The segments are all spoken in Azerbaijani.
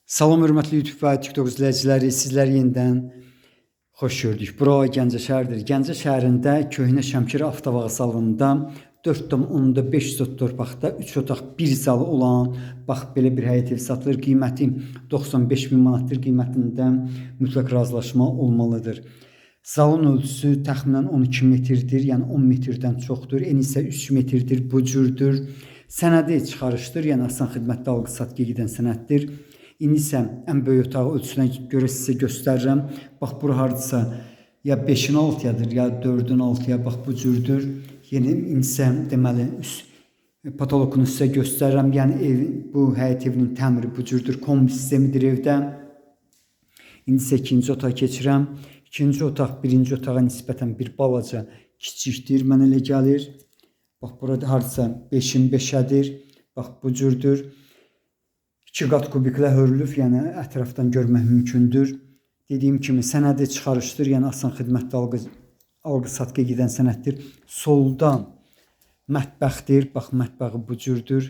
Salam hörmətli YouTube və TikTok izləyiciləri, sizləri yenidən xoş gördük. Bura Gəncə şəhəridir. Gəncə şəhərində Köhnə Şəmkir avtovağzalında 4,5 sot torpaqda 3 otaq 1 zalı olan, bax belə bir həyət ev satılır. Qiyməti 95 min manatdır. Qiymətində mütləq razılaşma olmalıdır. Zalın ölçüsü təxminən 12 metrdir, yəni 10 metrdən çoxdur. Eni isə 3 metrdir, bu cürdür. Sənədi çıxarışdır, yəni asan xidmətdə alqı-satqı gedən sənəddir. İndi isə ən böyük otağı ölçüsünə görə sizə göstərirəm. Bax, bura hardasa ya 5-in 6-yadır, ya 4-ün 6-ya, bax bu cürdür. Yeni indi isə deməli patologunu sizə göstərirəm. Yəni bu həyət evinin təmiri bu cürdür. Kombi sistemidir evdə. İndi isə ikinci otağa keçirəm. İkinci otaq birinci otağa nisbətən bir balaca kiçikdir, mənə elə gəlir. Bax, burada hardasa 5-in 5-ədir. Bax, bu cürdür. 2 qat kubiklə hörülüb, yəni ətrafdan görmək mümkündür. Dediyim kimi sənədi çıxarışdır, yəni asan xidmətdə alqı-satqı gedən sənəddir. Solda mətbəxdir, bax mətbəxi bu cürdür.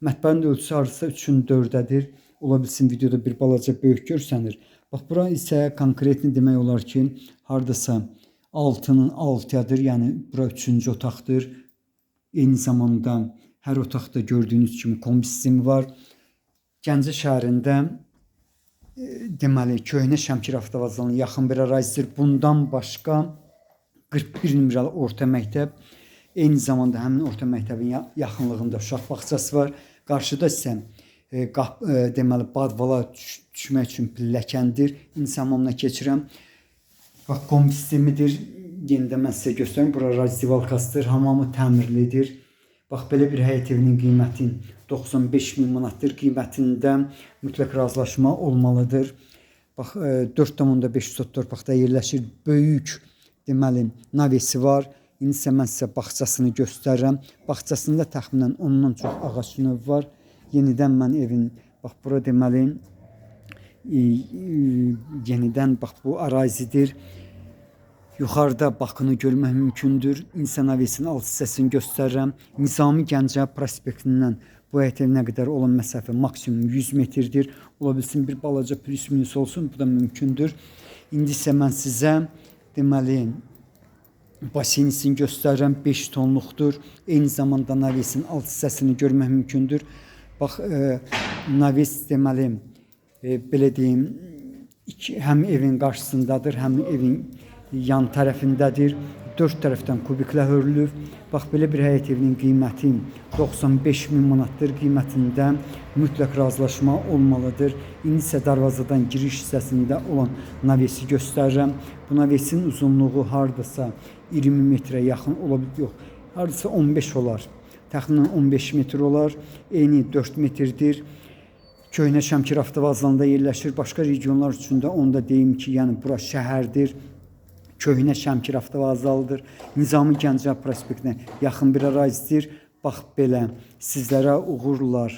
Mətbəxin ölçüsü hardasa 3-ün 4-ədir. Ola bilsin videoda bir balaca böyük görsənir. Bax, bura isə konkretini demək olar ki, hardasa 6-nın 6-yadır, yəni bura 3-cü otaqdır. Eyni zamanda hər otaqda gördüyünüz kimi kombi sistemi var. Gəncə şəhərində deməli Köhnə Şəmkir avtovağzalına yaxın bir ərazidir. Bundan başqa 41 nömrəli orta məktəb, eyni zamanda həmin orta məktəbin yaxınlığında uşaq bağçası var. Qarşıda isə deməli badvala düşmək üçün pilləkəndir. İnsanlarına keçirəm. Bax, kombi sistemidir. Yenidən mən sizə göstərim. Bura razdivalkasıdır. Hamamı təmirlidir. Bax, belə bir həyət evinin qiyməti 95 min manatdır. Qiymətində mütləq razılaşma olmalıdır. Bax, 4,5 sot torpaqda yerləşir. Böyük deməli navesi var. İndi isə mən sizə bağçasını göstərirəm. Bağçasında təxminən 10-dan çox ağac növü var. Yenidən mən evin, bax, bura deməli yenidən bax bu ərazidir. Yuxarıda bakını görmək mümkündür. İnsan avesinin alt hissəsini göstərirəm. Nizami Gəncə prospektindən bu həyət evinə qədər olan məsafə maksimum 100 metrdir. Ola bilsin bir balaca plus minus olsun, bu da mümkündür. İndi isə mən sizə deməli basenisini göstərirəm. 5 tonluqdur. Eyni zamanda navesinin alt hissəsini görmək mümkündür. Bax, naves deməli belə deyim, həm evin qarşısındadır, həm evin yan tərəfindədir. 4 tərəfdən kubiklə hörülüb. Bax, belə bir həyət evinin qiyməti 95 min manatdır. Qiymətində mütləq razılaşma olmalıdır. İndi isə darvazadan giriş hissəsində olan navesi göstərirəm. Bu navesin uzunluğu hardasa 20 metrə yaxın ola bilər. Yox, hardasa 15 olar. Təxminən 15 metr olar. Eni 4 metrdir. Köhnə Şəmkir avtovağzalında yerləşir. Başqa regionlar üçün də onu da deyim ki, yəni bura şəhərdir. Köhnə Şəmkir avtovağzalıdır. Nizami Gəncə prospektinə yaxın bir ərazidir. Bax belə, sizlərə uğurlar.